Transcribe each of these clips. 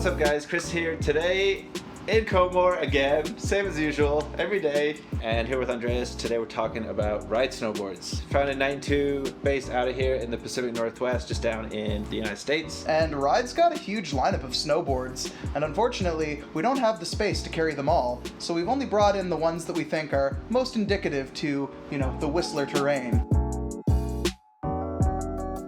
What's up guys, Chris here. Today in COMOR again, same as usual, every day. And here with Andreas. Today we're talking about ride snowboards. Found in 92, based out of here in the Pacific Northwest, just down in the United States. And Ride's got a huge lineup of snowboards, and unfortunately, we don't have the space to carry them all, so we've only brought in the ones that we think are most indicative to, the Whistler terrain.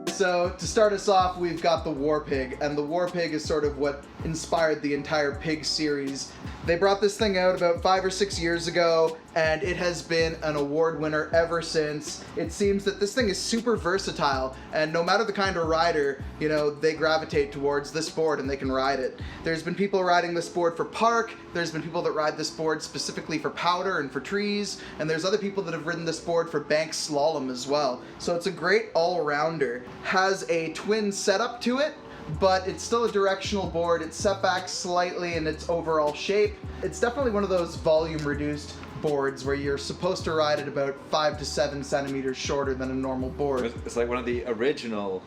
So to start us off, we've got the Warpig, and the Warpig is sort of what inspired the entire Pig series. They brought this thing out about 5 or 6 years ago, and it has been an award winner ever since. It seems that this thing is super versatile, and no matter the kind of rider, they gravitate towards this board and they can ride it. There's been people riding this board for park, there's been people that ride this board specifically for powder and for trees, and there's other people that have ridden this board for bank slalom as well. So it's a great all-rounder. Has a twin setup to it, but it's still a directional board. It's set back slightly in its overall shape. It's definitely one of those volume reduced boards where you're supposed to ride it about 5 to 7 centimeters shorter than a normal board. It's like one of the original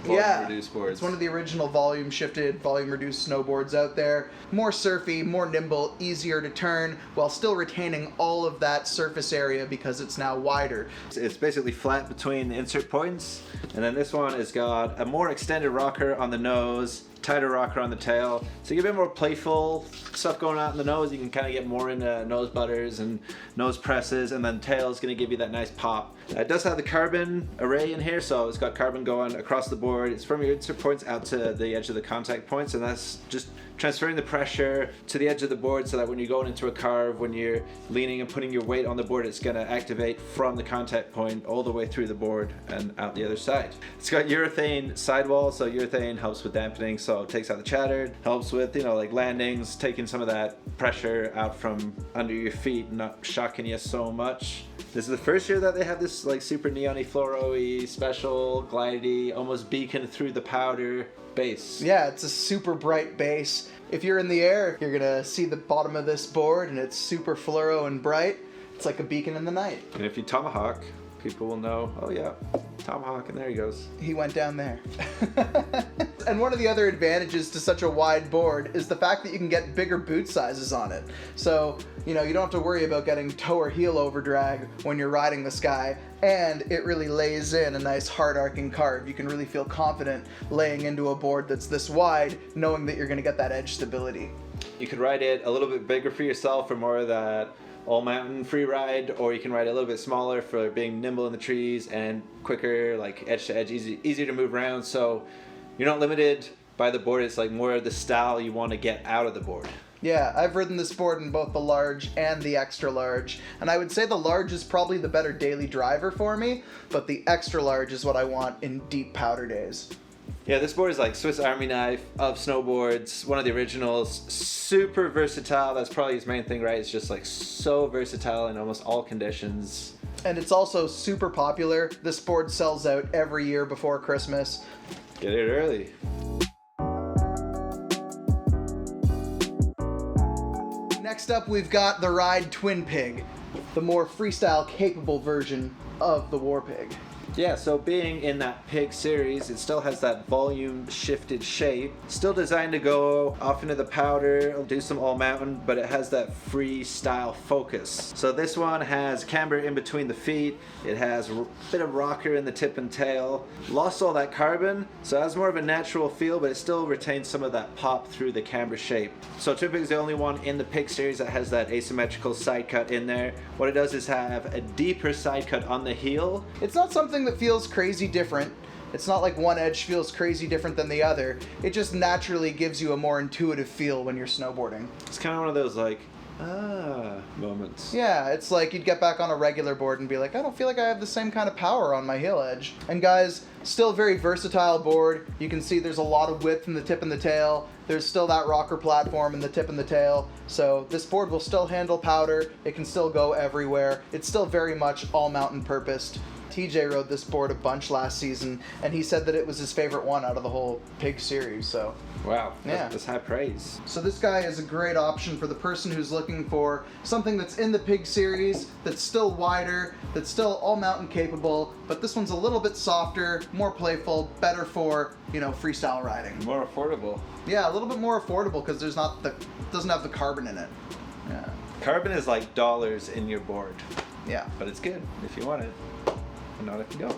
reduced boards. It's one of the original volume shifted, volume reduced snowboards out there. More surfy, more nimble, easier to turn, while still retaining all of that surface area because it's now wider. It's basically flat between the insert points, and then this one has got a more extended rocker on the nose, tighter rocker on the tail, so you get a bit more playful stuff going on in the nose. You can kind of get more into nose butters and nose presses, and then tail is going to give you that nice pop. It does have the carbon array in here, so it's got carbon going across the board. It's from your insert points out to the edge of the contact points, and that's just transferring the pressure to the edge of the board so that when you're going into a carve, when you're leaning and putting your weight on the board, it's going to activate from the contact point all the way through the board and out the other side. It's got urethane sidewall, so urethane helps with dampening, so it takes out the chatter, helps with, like landings, taking some of that pressure out from under your feet, not shocking you so much. This is the first year that they have this super neon-y, fluoro-y, special, glidey, almost beacon through the powder base. Yeah, it's a super bright base. If you're in the air, you're gonna see the bottom of this board and it's super fluoro and bright. It's like a beacon in the night. And if you tomahawk, people will know, oh yeah, tomahawk, and there he goes. He went down there. And one of the other advantages to such a wide board is the fact that you can get bigger boot sizes on it. So, you don't have to worry about getting toe or heel over drag when you're riding this guy, and it really lays in a nice hard arcing carve. You can really feel confident laying into a board that's this wide, knowing that you're gonna get that edge stability. You could ride it a little bit bigger for yourself for more of that all mountain free ride, or you can ride it a little bit smaller for being nimble in the trees and quicker, like edge to edge, easier to move around. So you're not limited by the board. It's like more the style you want to get out of the board. Yeah, I've ridden this board in both the large and the extra large, and I would say the large is probably the better daily driver for me, but the extra large is what I want in deep powder days. Yeah, this board is like Swiss Army knife of snowboards, one of the originals, super versatile. That's probably his main thing, right? It's just so versatile in almost all conditions. And it's also super popular. This board sells out every year before Christmas. Get it early. Next up, we've got the Ride Twinpig, the more freestyle capable version of the Warpig. Yeah, so being in that Pig series, it still has that volume shifted shape. Still designed to go off into the powder, do some all mountain, but it has that freestyle focus. So this one has camber in between the feet. It has a bit of rocker in the tip and tail. Lost all that carbon, so it has more of a natural feel, but it still retains some of that pop through the camber shape. So Twinpig is the only one in the Pig series that has that asymmetrical side cut in there. What it does is have a deeper side cut on the heel. It's not something that feels crazy different. It's not like one edge feels crazy different than the other. It just naturally gives you a more intuitive feel when you're snowboarding. It's kind of one of those moments. Yeah, it's like you'd get back on a regular board and be like, I don't feel like I have the same kind of power on my heel edge. And guys, still very versatile board. You can see there's a lot of width in the tip and the tail. There's still that rocker platform in the tip and the tail. So this board will still handle powder. It can still go everywhere. It's still very much all mountain purposed. TJ rode this board a bunch last season, and he said that it was his favorite one out of the whole Pig series, so... Wow, Yeah. that's high praise. So this guy is a great option for the person who's looking for something that's in the Pig series, that's still wider, that's still all mountain capable, but this one's a little bit softer, more playful, better for, freestyle riding. More affordable. Yeah, a little bit more affordable because doesn't have the carbon in it. Yeah. Carbon is like dollars in your board, Yeah. but it's good if you want it. And not if you don't.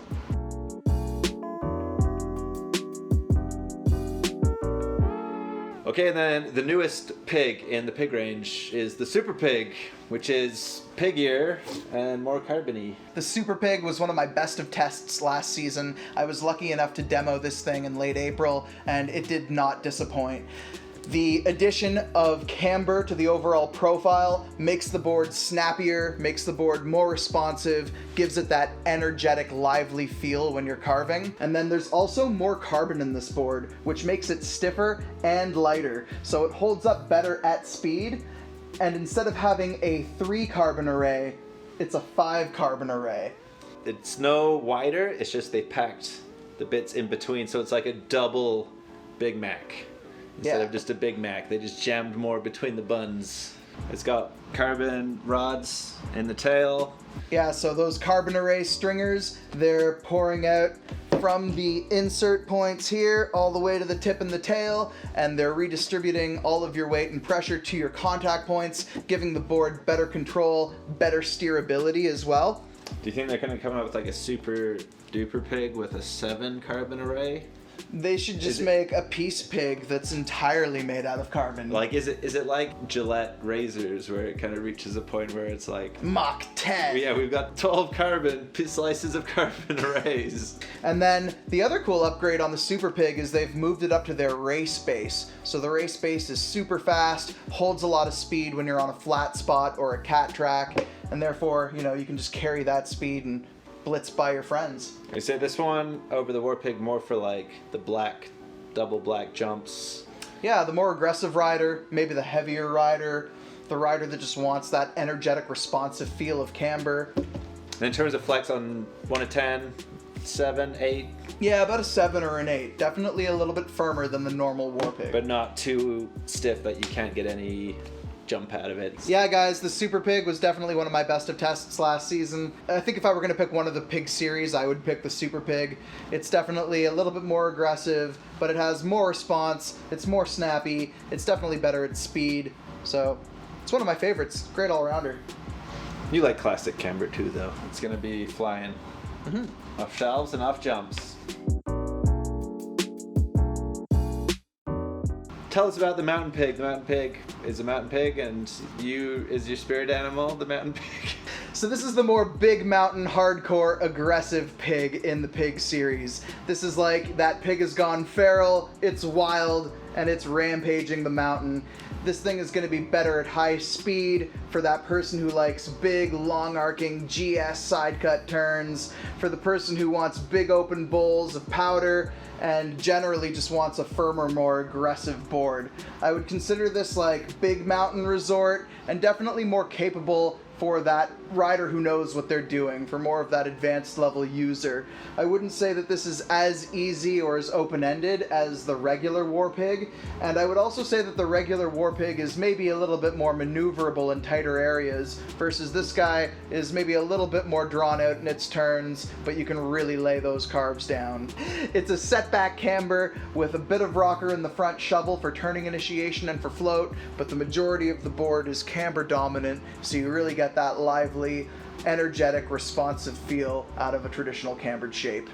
Okay, and then the newest pig in the pig range is the Super Pig, which is piggier and more carbony. The Super Pig was one of my best of tests last season. I was lucky enough to demo this thing in late April, and it did not disappoint. The addition of camber to the overall profile makes the board snappier, makes the board more responsive, gives it that energetic, lively feel when you're carving. And then there's also more carbon in this board, which makes it stiffer and lighter, so it holds up better at speed. And instead of having a 3 carbon array, it's a 5 carbon array. It's no wider, it's just they packed the bits in between, so it's like a double Big Mac. Instead of just a Big Mac, they just jammed more between the buns. It's got carbon rods in the tail. Yeah, so those carbon array stringers, they're pouring out from the insert points here all the way to the tip and the tail, and they're redistributing all of your weight and pressure to your contact points, giving the board better control, better steerability as well. Do you think they're going to come out with like a super duper pig with a 7 carbon array? They should just make a piece pig that's entirely made out of carbon. Like, is it like Gillette razors where it kind of reaches a point where it's like Mach 10. Yeah, we've got 12 carbon slices of carbon arrays. And then the other cool upgrade on the Super Pig is they've moved it up to their race base. So the race base is super fast, holds a lot of speed when you're on a flat spot or a cat track, and therefore, you can just carry that speed and blitz by your friends. I say this one over the Warpig more for like the double black jumps. Yeah, the more aggressive rider, maybe the heavier rider, the rider that just wants that energetic, responsive feel of camber. And in terms of flex on 1 to 10, 7, 8. Yeah, about a 7 or an 8. Definitely a little bit firmer than the normal Warpig. But not too stiff that you can't get any jump out of it. Yeah, guys, the Super Pig was definitely one of my best of tests last season. I think if I were going to pick one of the Pig series, I would pick the Super Pig. It's definitely a little bit more aggressive, but it has more response, it's more snappy, it's definitely better at speed, so it's one of my favorites. Great all-rounder. You like classic camber too, though. It's going to be flying off shelves and off jumps. Tell us about the mountain pig. The mountain pig is a mountain pig, and is your spirit animal the mountain pig? So this is the more big mountain, hardcore, aggressive pig in the Pig series. This is like that pig has gone feral, it's wild, and it's rampaging the mountain. This thing is going to be better at high speed for that person who likes big, long-arcing GS side cut turns, for the person who wants big open bowls of powder, and generally just wants a firmer, more aggressive board. I would consider this like big mountain resort, and definitely more capable for that rider who knows what they're doing, for more of that advanced level user. I wouldn't say that this is as easy or as open-ended as the regular Warpig, and I would also say that the regular Warpig is maybe a little bit more maneuverable in tighter areas, versus this guy is maybe a little bit more drawn out in its turns, but you can really lay those carves down. It's a setback camber with a bit of rocker in the front shovel for turning initiation and for float, but the majority of the board is camber dominant, so you really get that lively, energetic, responsive feel out of a traditional cambered shape.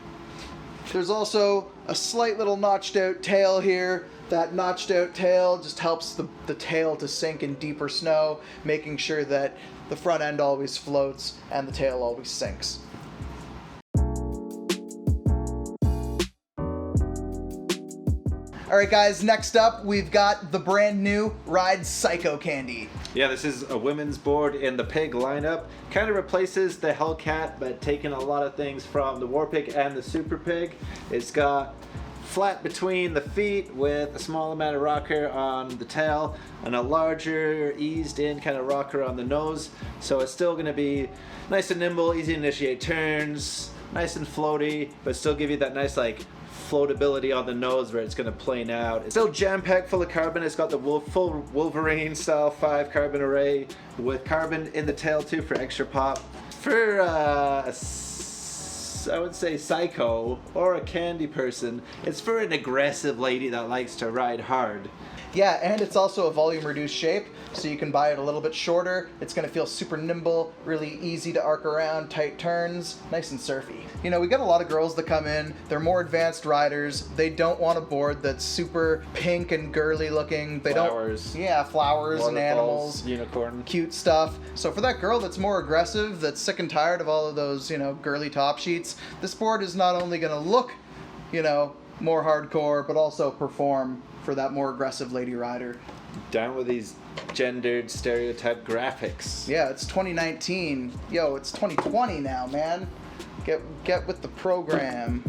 There's also a slight little notched out tail here. That notched out tail just helps the tail to sink in deeper snow, making sure that the front end always floats and the tail always sinks. Alright guys, next up we've got the brand new Ride Psychocandy. Yeah, this is a women's board in the Pig lineup. Kind of replaces the Hellcat, but taking a lot of things from the Warpig and the Super Pig. It's got flat between the feet with a small amount of rocker on the tail and a larger eased in kind of rocker on the nose. So it's still going to be nice and nimble, easy to initiate turns, nice and floaty, but still give you that nice like floatability on the nose where it's going to plane out. It's still jam-packed full of carbon. It's got the full Wolverine style 5 carbon array with carbon in the tail too for extra pop. For I would say psycho or a candy person, it's for an aggressive lady that likes to ride hard. Yeah, and it's also a volume reduced shape, so you can buy it a little bit shorter. It's going to feel super nimble, really easy to arc around, tight turns, nice and surfy. You know, we got a lot of girls that come in, they're more advanced riders, they don't want a board that's super pink and girly looking. They Flowers. don't. Yeah, flowers and animals. Unicorn. Cute stuff. So for that girl that's more aggressive, that's sick and tired of all of those, girly top sheets, this board is not only going to look, more hardcore, but also perform for that more aggressive lady rider. Down with these gendered stereotype graphics. Yeah, it's 2019. Yo, it's 2020 now, man. Get with the program.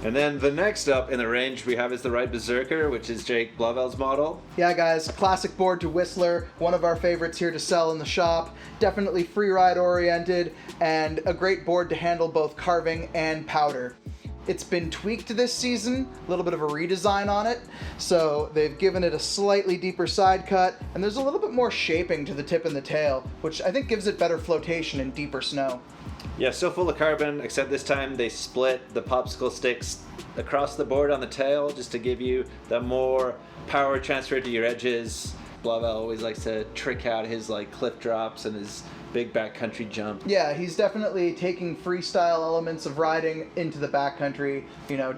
And then the next up in the range we have is the Ride Berserker, which is Jake Blavel's model. Yeah, guys, classic board to Whistler, one of our favorites here to sell in the shop. Definitely free ride oriented, and a great board to handle both carving and powder. It's been tweaked this season, a little bit of a redesign on it. So they've given it a slightly deeper side cut, and there's a little bit more shaping to the tip and the tail, which I think gives it better flotation in deeper snow. Yeah, still full of carbon, except this time they split the popsicle sticks across the board on the tail just to give you the more power transfer to your edges. Blavel always likes to trick out his like cliff drops and his big backcountry jump. Yeah, he's definitely taking freestyle elements of riding into the backcountry,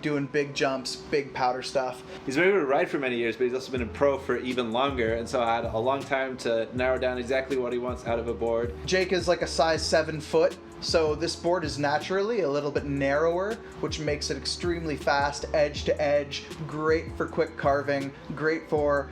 doing big jumps, big powder stuff. He's been able to ride for many years, but he's also been a pro for even longer, and so I had a long time to narrow down exactly what he wants out of a board. Jake is like a size 7 foot, so this board is naturally a little bit narrower, which makes it extremely fast, edge to edge, great for quick carving, great for,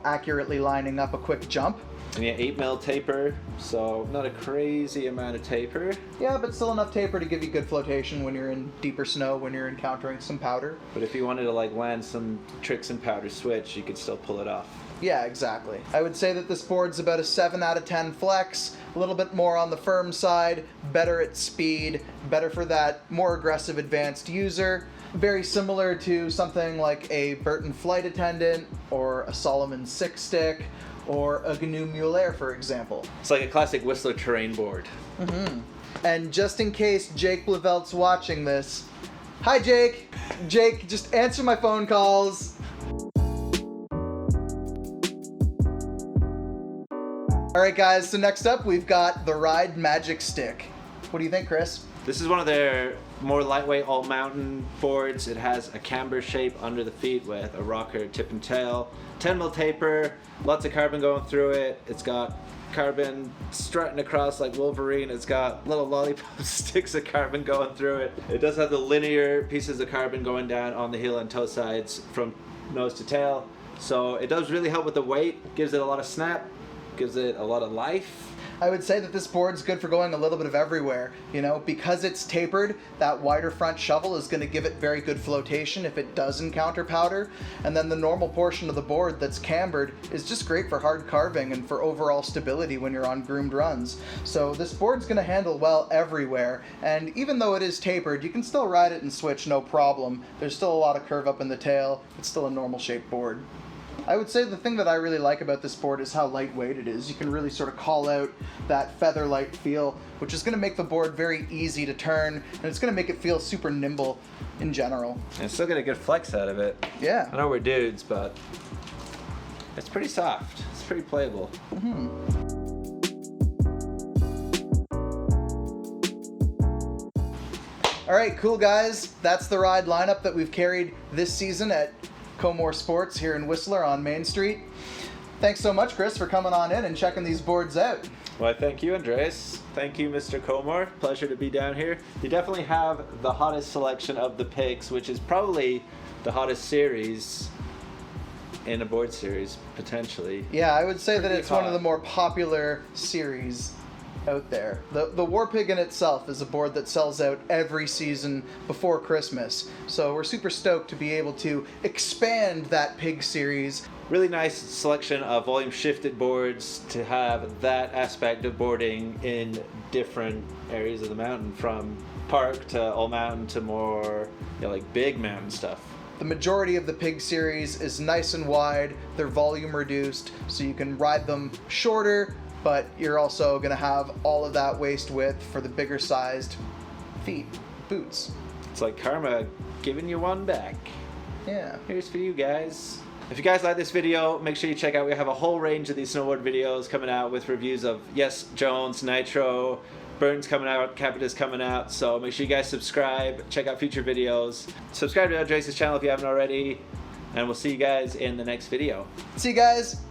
accurately lining up a quick jump. And yeah, 8mm taper, so not a crazy amount of taper. Yeah, but still enough taper to give you good flotation when you're in deeper snow, when you're encountering some powder. But if you wanted to land some tricks and powder switch, you could still pull it off. Yeah, exactly. I would say that this board's about a 7 out of 10 flex, a little bit more on the firm side, better at speed, better for that more aggressive advanced user. Very similar to something like a Burton Flight Attendant or a Solomon 6-stick, or a GNU Mueller, for example. It's like a classic Whistler terrain board. Mm-hmm. And just in case Jake Blavelt's watching this, hi Jake! Jake, just answer my phone calls. Alright guys, so next up we've got the Ride Magic Stick. What do you think, Chris? This is one of their more lightweight all-mountain boards. It has a camber shape under the feet with a rocker tip and tail. 10mm taper, lots of carbon going through it. It's got carbon strutting across like Wolverine. It's got little lollipop sticks of carbon going through it. It does have the linear pieces of carbon going down on the heel and toe sides from nose to tail. So it does really help with the weight, gives it a lot of snap, gives it a lot of life. I would say that this board's good for going a little bit of everywhere. Because it's tapered, that wider front shovel is going to give it very good flotation if it does encounter powder. And then the normal portion of the board that's cambered is just great for hard carving and for overall stability when you're on groomed runs. So this board's going to handle well everywhere. And even though it is tapered, you can still ride it and switch no problem. There's still a lot of curve up in the tail. It's still a normal shaped board. I would say the thing that I really like about this board is how lightweight it is. You can really sort of call out that feather-light feel, which is going to make the board very easy to turn, and it's going to make it feel super nimble in general. And it's still got a good flex out of it. Yeah. I know we're dudes, but it's pretty soft. It's pretty playable. Mm-hmm. All right, cool guys. That's the ride lineup that we've carried this season at COMOR Sports here in Whistler on Main Street. Thanks so much, Chris, for coming on in and checking these boards out. Well, thank you, Andreas. Thank you, Mr. COMOR. Pleasure to be down here. You definitely have the hottest selection of the pigs, which is probably the hottest series in a board series, potentially. Yeah, I would say that Pretty it's hot. one of the more popular series out there. The Warpig in itself is a board that sells out every season before Christmas. So we're super stoked to be able to expand that pig series really nice selection of volume shifted boards to have that aspect of boarding in different areas of the mountain, from park to all mountain to more, you know, like big mountain stuff. The majority of the Pig series is nice and wide. They're volume reduced, so you can ride them shorter, but you're also going to have all of that waist width for the bigger sized feet, boots. It's like karma giving you one back. Yeah. Here's for you guys. If you guys like this video, make sure you check out, we have a whole range of these snowboard videos coming out with reviews of Yes, Jones, Nitro, Burns coming out, Capita's coming out, so make sure you guys subscribe, check out future videos. Subscribe to Andreas' channel if you haven't already, and we'll see you guys in the next video. See you guys.